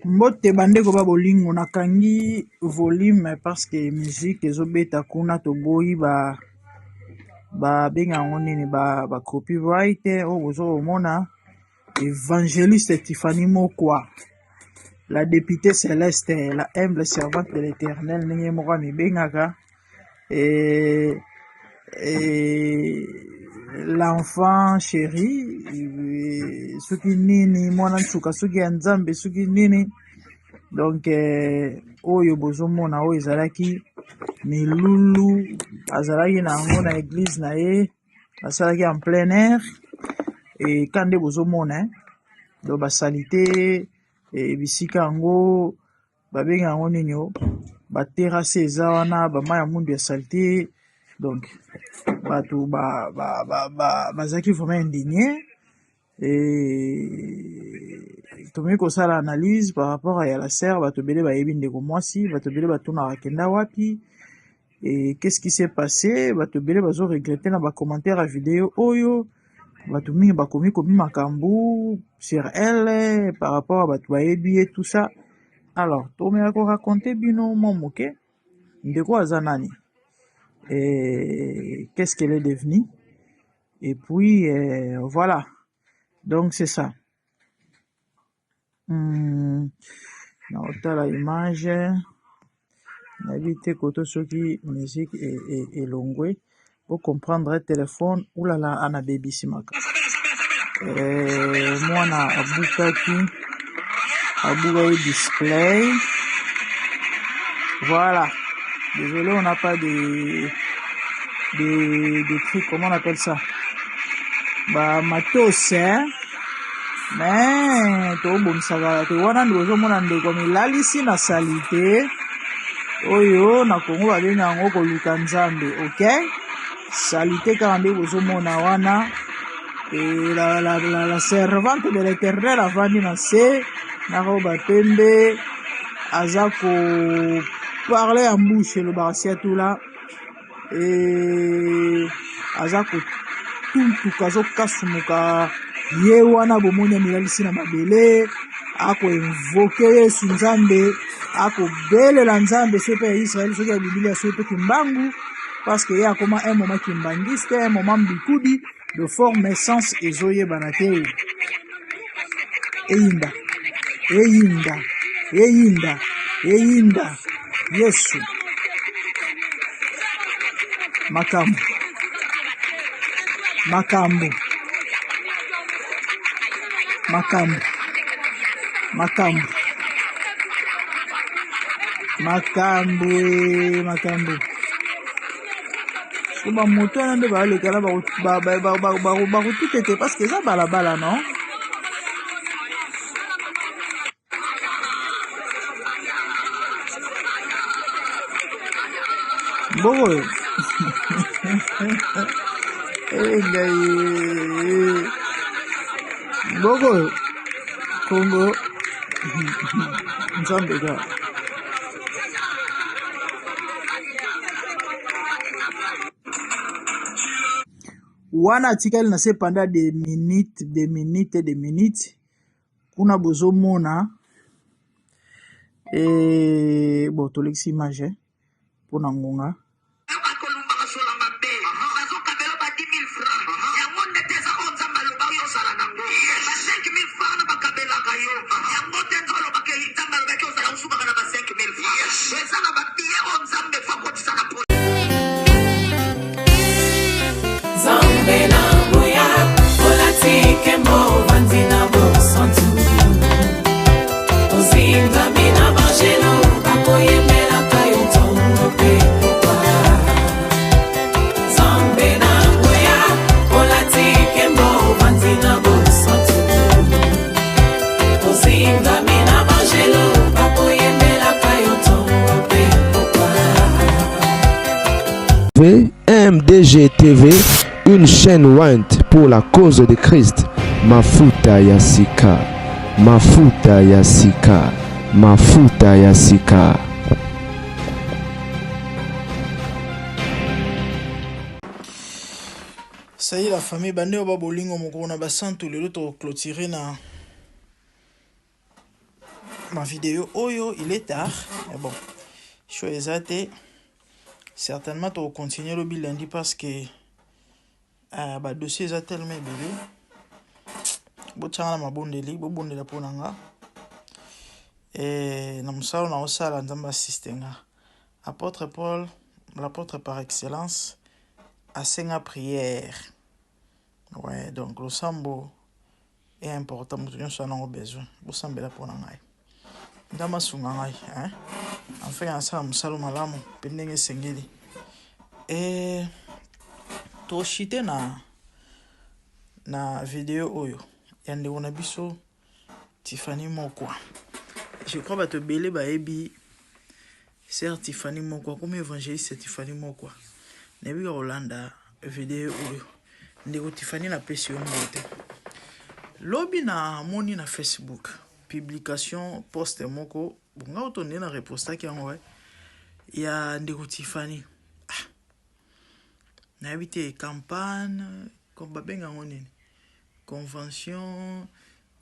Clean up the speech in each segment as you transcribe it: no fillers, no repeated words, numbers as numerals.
Mbote bandeko ba bolingo nakangi volume parce que musique ezobeta kuna toboyi ba benga yango nini ba copyright oyo bozomona évangéliste Tiffany Mokwa, la députée céleste, la humble servante de l'Éternel ndenge moko amibengaka et l'enfant chéri soki nini mwana nsuka soki ya nzambe soki nini donc oyo bozomona oyo ezalaki milulu azalaki na yango na église na ye asalaki en plein air et kande bozomona donc basalite bisika yango babenga yango nini baterase eza wana bama ya mundu ya salite donc bato bazalaki vraiment indigné et tomi kosala analyse par rapport à la sœur bato bele bayebi ndeko mwasi bato bele batunaka kenda wapi et qu'est-ce qui s'est passé bato bele bazo regretter na ba commentaire à vidéo oyo bato mingi bakomi komi makambu sur elle par rapport à bato bayebi et tout ça. Alors tomeka ko raconter bino moke ndeko aza nani et qu'est-ce qu'elle est devenue et puis voilà donc c'est ça. Na otala image na vite koto soki musique et longwe pour comprendre téléphone oulala ana baby simaka mwana abukaki abuka display voilà. Désolé, on n'a pas des trucs, comment on appelle ça? Bah, matos, hein? Mais, to bon saga, to wana ndozo mona ndeko milalisi na salite. Oyo, na Congo babenga ngo koluka nzambe, ok? Salite kande bozo mona wana. Et la servante de l'Éternel avandi na se, na roba pembe, azako parler en bouche le barcia tout là et azako tout kazo kasumuka ye wana bomonya milalisi na mabele ako invoquer Yesu nzambe ako belela nzambe sepe ya Israël soki ya Biblia soki kimbangu parce que ya koma un moment kimbangiste un moment bikudi de forme essence ezoye banate eyinda Yesu makambo soba moto wana nde balekala bakotutete parce que eza balabala non Boy. Bogo. Congo. Nzambega. Wana tikali na se pendant des minutes. Kuna bozo mona. Et bon, tolexi image. Pour Nangonga. MDG TV, une chaîne Went pour la cause de Christ. Mafuta Yasika. Ça y est la famille bandeo ba bolingo moko na basantu lelo to clôturer na ma vidéo oyo il est tard mais bon show ezate certainement tu continuer le lundi parce que ba dossier est tellement bébé botanga mabondeli bobondela ponanga et na musalo na osala nzamba assistenga apôtre Paul l'apôtre par excellence asenga prière ouais donc le sambo est important pour nous ça n'a besoin bosambela ponanga ndama sunga ngai hein enfin asala musalo malamu pendenge sengeli et to shite na vidéo oyo yande on a biso Tiffany Mokwa je crois ba te belé ba ebi c'est Tiffany Mokwa comme évangéliste Tiffany Mokwa nebi Rolanda vidéo oyo ndeko Tiffany na pesi mbote lobi na moni na Facebook publication post moko bonga otonde na reposta ki yango ya ndeko Tiffany na habité campagne comme babenga ngonini convention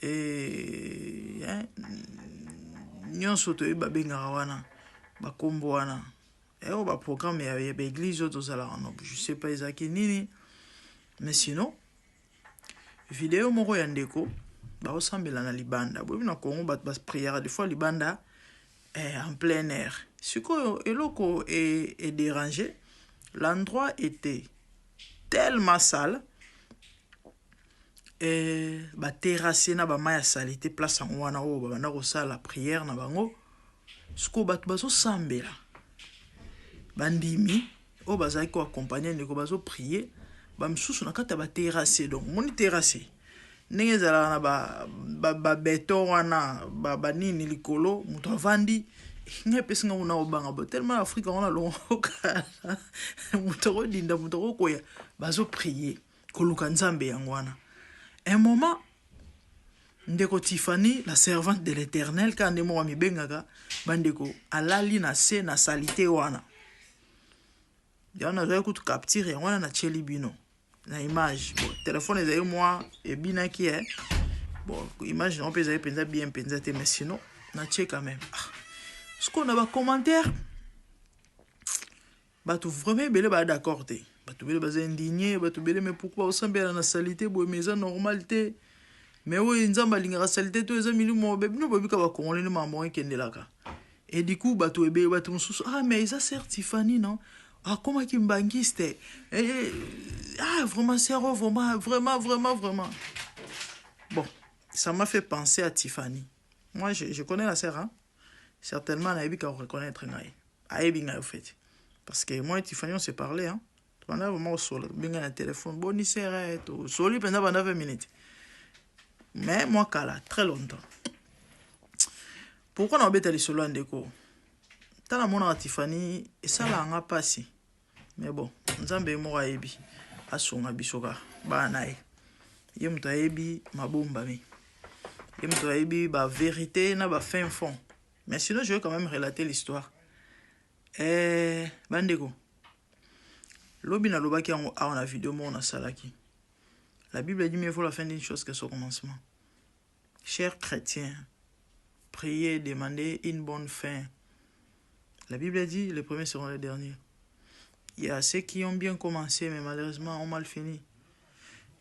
et nyonso to babenga wana bakombo wana et ba programme ya église auto sala non je sais pas exactement nini mais sinon vidéo moko ya ndeko ba osambela na libanda bobi na Congo ba prière des fois libanda en plein air siko eloko est dérangé. L'endroit était tellement sale et ba terrasse na ba maya salité place en wana o ba na ko sala prière na bango siko ba bazo sambela bandimi o bazaki ko accompagner ndeko bazo prier ba msusu na kata ba terrasse donc moni terrasse ndenge zala na ba beton wana ba nini likolo muto avandi nge pesinga una obanga ba tellement Afrika on a longoka muto dinda muto koya bazo prier koluka nzambe yangwana un moment ndeko Tiffany la servante de l'Éternel quand ndemo wa mibengaka bandeko alali na se na salité wana yana za kutu capture wana na chelibino na image bon téléphone ezali moi et binaki bon image on peut ezali penza bien penza te mais sinon na check quand même ce qu'on a ba commentaire ba tout vraiment belé ba d'accord te ba tout belé ba indigné ba tout belé mais pourquoi au sambela na salité bo mais normalité mais oui nzamba linga salité to eza milimo bebino babika ba kongolé ni mambo ekendelaka et du coup ba tout ebe ba tout mususu mais ça sert Tiffany non comment qui mbangiste vraiment c'est vraiment bon ça m'a fait penser à Tiffany. Moi je connais la sœur hein? Certainement na ebika reconnaître ngai ayebi ngai au fait parce que moi et Tiffany on s'est parlé hein on a vraiment solo binga na téléphone boni sœur to soli pendant 20 minutes mais moi kala très longtemps pourquoi on beta les solo ndeko tala mona Tiffany esala nga pasi mais bon nzambe mo ayebi asunga bisoka bana ye muto ayebi mabomba me ye muto ayebi ba vérité na ba fin fond mais sinon je vais quand même relater l'histoire bandeko lobi na lobaki yango a na vidéo mo na salaki la Bible dit mieux vaut la fin d'une chose que son commencement. Chers chrétiens, priez, demandez une bonne fin. La Bible dit les premiers seront les derniers. Il y a ceux qui ont bien commencé, mais malheureusement ont mal fini.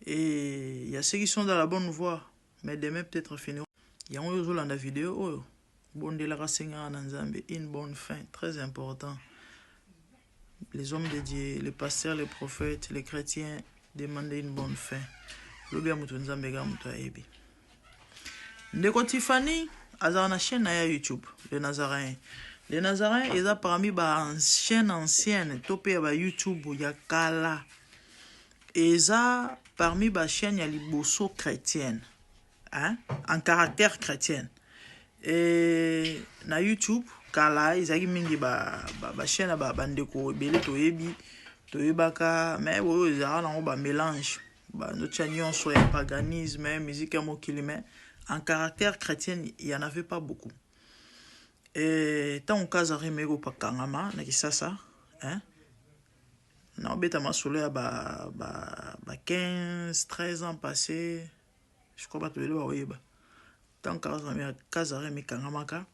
Et il y a ceux qui sont dans la bonne voie, mais demain peut-être finiront. Il y a un dans la vidéo, une bonne fin, très important. Les hommes de Dieu, les pasteurs, les prophètes, les chrétiens demandent une bonne fin. Ndeko Tiffany, azar na chaîne na YouTube, les Nazaréens. Les Nazaréens, ils ont parmi ba chaîne ancienne, topé ba YouTube ya kala. Ils ont parmi ba chaîne ya liboso chrétienne, hein, en caractère chrétien. Et na YouTube, kala, ils ont mingi ba chaîne ba bandeko belé to yebi, to yebaka, mais oui, ils ont ba mélange. Notre chaîne sur le paganisme, musique à mokilime. En caractère chrétien, il n'y en avait pas beaucoup. Et tant qu'on a reméré pas kangama, na kisasa, hein? Na obeta masole à 15, 13 ans passés, je crois pas que tu le vois. tant Kazare me kangamaka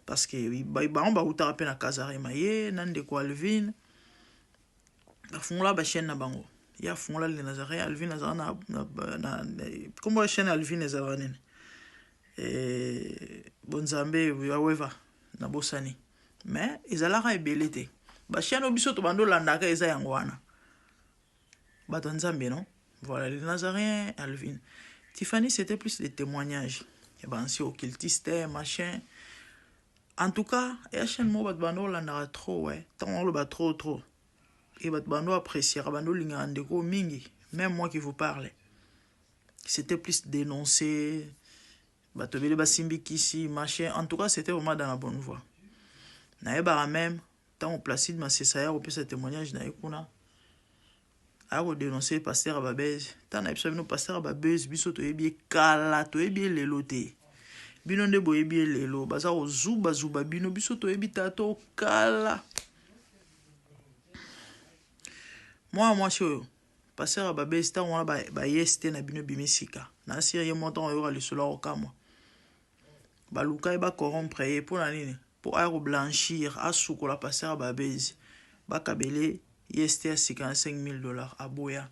parce que on va uta rappeler na Kazare maye nande ko Alvin la fungula ba chaîne na bango ya fungula le Nazaré Alvin Nazaré na comment chaîne Alvin Nazaré bonzambe weva na bosani mais ezalaka ebelete ba chaîne obiso to bando landaka eza yango wana bato nzambe non voilà les Nazaréens Alvin Tiffany c'était plus des témoignages et ben si occultiste machin en tout cas et chaîne mo bato bando landaka trop ouais tant le bat trop et bato bando apprécier bando linga ndeko mingi même moi qui vous parle c'était plus dénoncer bato bele basimbi kisi machin en tout cas c'était vraiment dans la bonne voie na eba même tant au Placide Masesaya au ce témoignage na ekuna a dénoncer pasteur Babez tant na episode no pasteur Babez biso to yebi kala to yebi lelo te bino nde boyebi lelo baza ozuba zuba bino biso to yebi tato kala moi shoyo pasteur Babez tant wana ba yeste na bino bimisika na siri montant yo le solo okamo baluka eba corrompre pour na nini pour aéro blanchir à souko la passer à Babez bakabele yeste à $55,000 à boya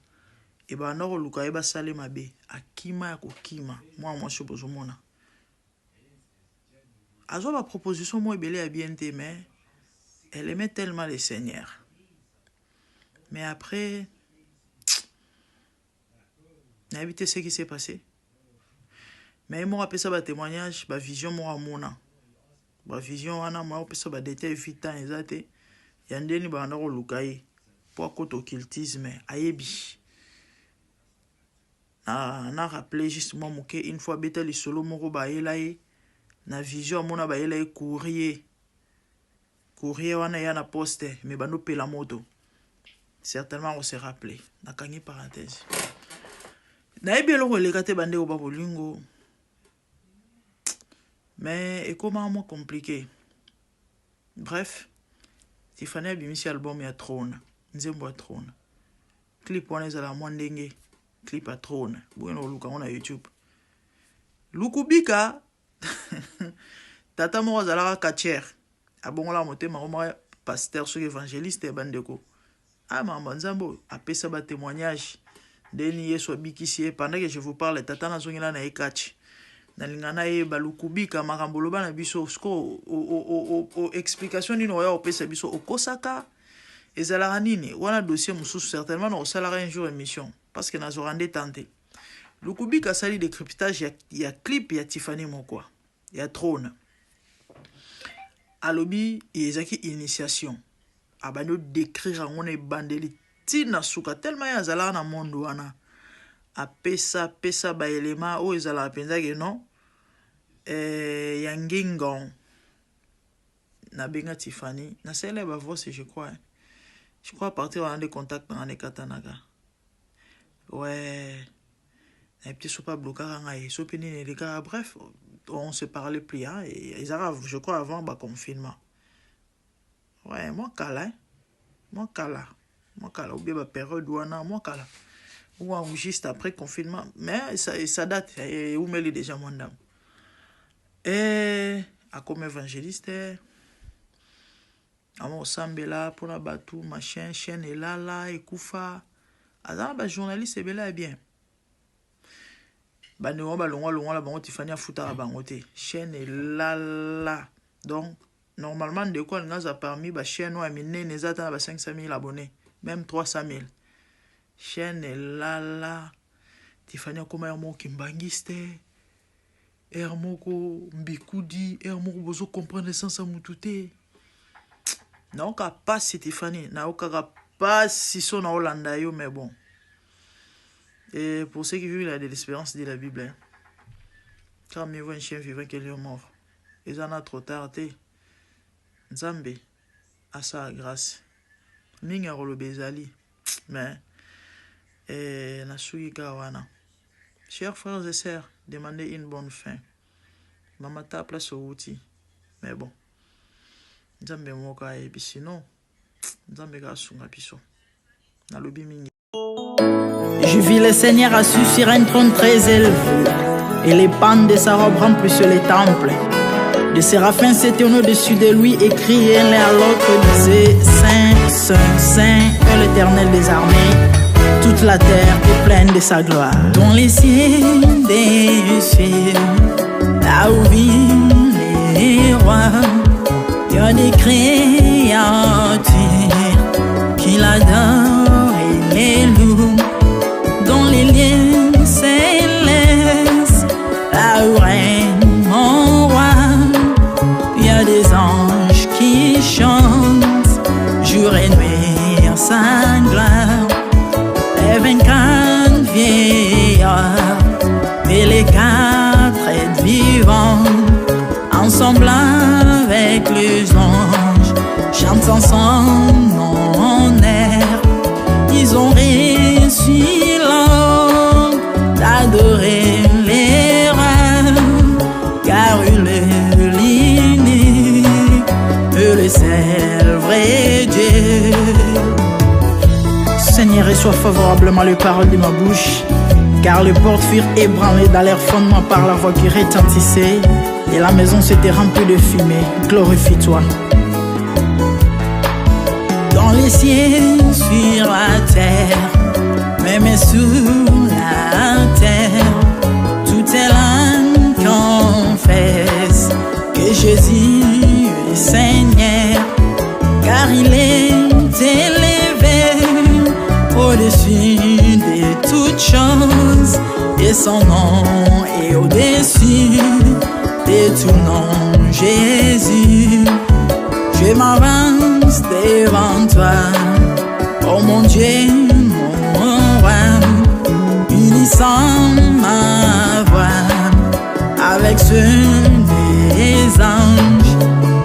et ba noro luka eba sale mabe akima ya kokima moi je bozo mona azo ba proposition moi belé à bien té mais elle aimait tellement le Seigneur mais après n'a évité ce qui s'est passé mais moi après ça ba témoignage ba vision moi mona ba vision wana moi opesa ba détail vitant ezate yandeni ba ndako lukai pour koto occultisme ayebi na rappeler justement moke une fois beta li solo moko ba yelaye na vision mona ba yelaye courrier wana ya na poste mais bando pela moto certainement on se rappeler na kangi parenthèse na yebi eloko lekate bande ko ba bolingo mais et comment moi compliqué bref Tiffany a bimisi album ya Trône nzembo ya Trône clip wana ezala mwa ndenge clip ya Trône bueno luka on YouTube lukubika tata moko azalaka kacher abongola motema ngoma pasteur soki évangéliste bandeko mambo nzambo apesa ba témoignage deni yesu abikisi pendant que je vous parle tata nazongela na ekachi nalingana ye balukubika makambo loba na biso sko o explication nino ya opesa biso okosaka ezalaka nini wana dossier mususu certainement na osalaka un jour émission parce que nazorande tenté lukubika sali décryptage ya clip ya Tiffany moko ya Trône alobi ezaki initiation abando décrire ngone bandeli tina suka tellement ya zalaka na monde wana apesa ba élément o ezala penza que non yangingon na benga Tiffany na sele ba voix je crois à partir de contact dans les katanaga ouais et petit sopa bloquer ngai sopini les gars bref on se parlait plus hein et ils arrivent je crois avant ba confinement ouais moi kala ou bien ba période wana moi kala ou juste après confinement mais ça date et où mêler déjà mon dame et à comme évangéliste à mon sambela pour la batou machin chaîne et là et koufa azana ba journaliste bela bien ba no ba longa la bango Tiffany a futa bango te chaîne et là donc normalement de quoi ngaza parmi ba chaîne wa minene ezata ba 500,000 abonnés même 300,000 chaîne et là Tiffany a comme mo kimbangiste moko mbikudi moko bozo comprendre sans mutute na oka pas Tiffany na oka pas si son na Hollanda yo mais bon et pour ceux qui vivent la de l'espérance de la Bible hein, quand mieux vaut un chien vivant que lion mort ils en a trop tardé Nzambe à sa grâce minga rolo bezali mais na sugi kawana chers frères et sœurs demandez une bonne fin maman ta place au outil mais bon Nzambe moka et sinon Nzambe ga sunga biso na lobi mingi. Je vis le Seigneur assis sur un trône très élevé. et les pans de sa robe remplissent les temples. Les séraphins s'étaient au-dessus de lui et criaient l'un à l'autre, disaient Saint, Saint, Saint est l'Éternel des armées. Toute la terre est pleine de sa gloire. Dans les cieux des cieux, là où vivent les rois, il y a des créatures qui l'adorent et les louent. Dans les lieux célestes, là où règne mon roi, il y a des anges qui chantent jour et nuit en sa gloire. Les 24 vieillards et les 4 êtres vivants, ensemble avec les anges, chantent ensemble en air. Ils ont réussi l'ordre d'adorer les rois, car il est l'unique, le seul vrai Dieu. Seigneur, reçois favorablement les paroles de ma bouche, car les portes furent ébranlées dans leur fondement par la voix qui retentissait, et la maison s'était remplie de fumée. Glorifie-toi. Dans les cieux, sur la terre, même sous la terre, tout est l'âme confesse que Jésus est Seigneur, car il est élevé au-dessus de toutes choses, et son nom est au-dessus de tout nom. Jésus, je m'avance devant toi, oh mon Dieu, mon roi, unissant ma voix avec ceux des anges,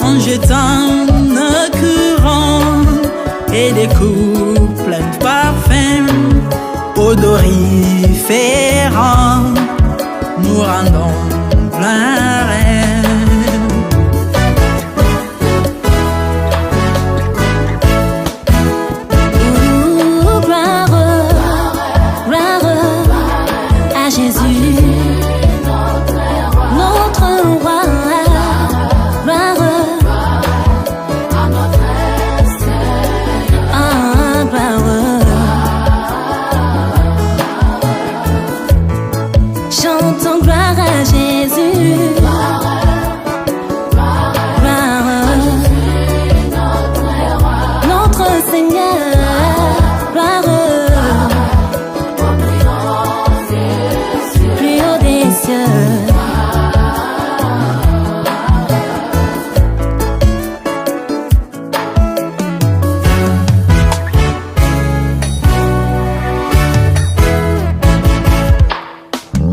en jetant un courant et des coups pleins de parfums odoriférants, nous rendons plein rêve.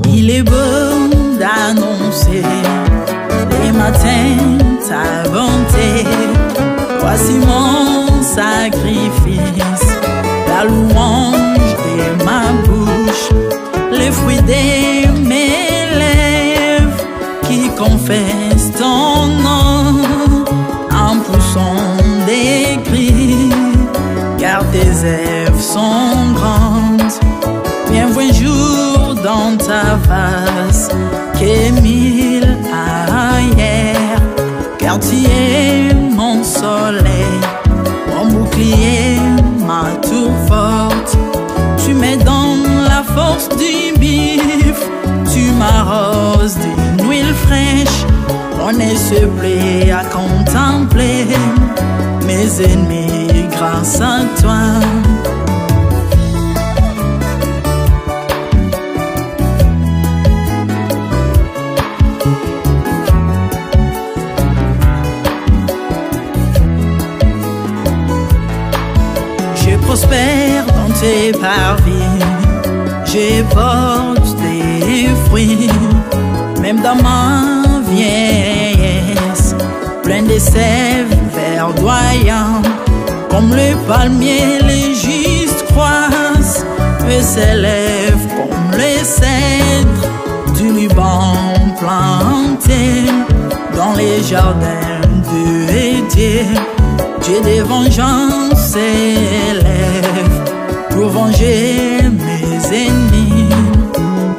Il est beau d'annoncer les matins ta bonté. Voici mon sacrifice, la louange de ma bouche, les fruits de mes lèvres qui confessent ton nom en poussant des cris, car tes œuvres sont grandes. Bienvenue jour dans ta face, que mille ailleurs, car tu es mon soleil, mon bouclier, ma tour forte. Tu me donnes la force du bif, tu m'arroses d'une huile fraîche. On est se plaît à contempler mes ennemis grâce à toi. Prospère dans tes parvis, je porte des fruits, même dans ma vieillesse, plein de sève verdoyant, comme le palmier les justes croissent, et s'élèvent comme les cèdres du Liban plantés dans les jardins de Dieu. Dieu des vengeances s'élève pour venger mes ennemis.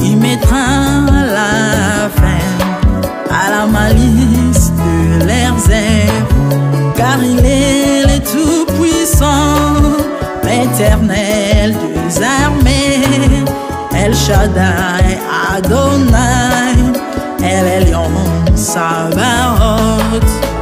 Il mettra la fin, à la malice de leurs œuvres, car il est le Tout-Puissant, l'Éternel des armées, El Shaddai Adonai, El Elyon Sabaoth.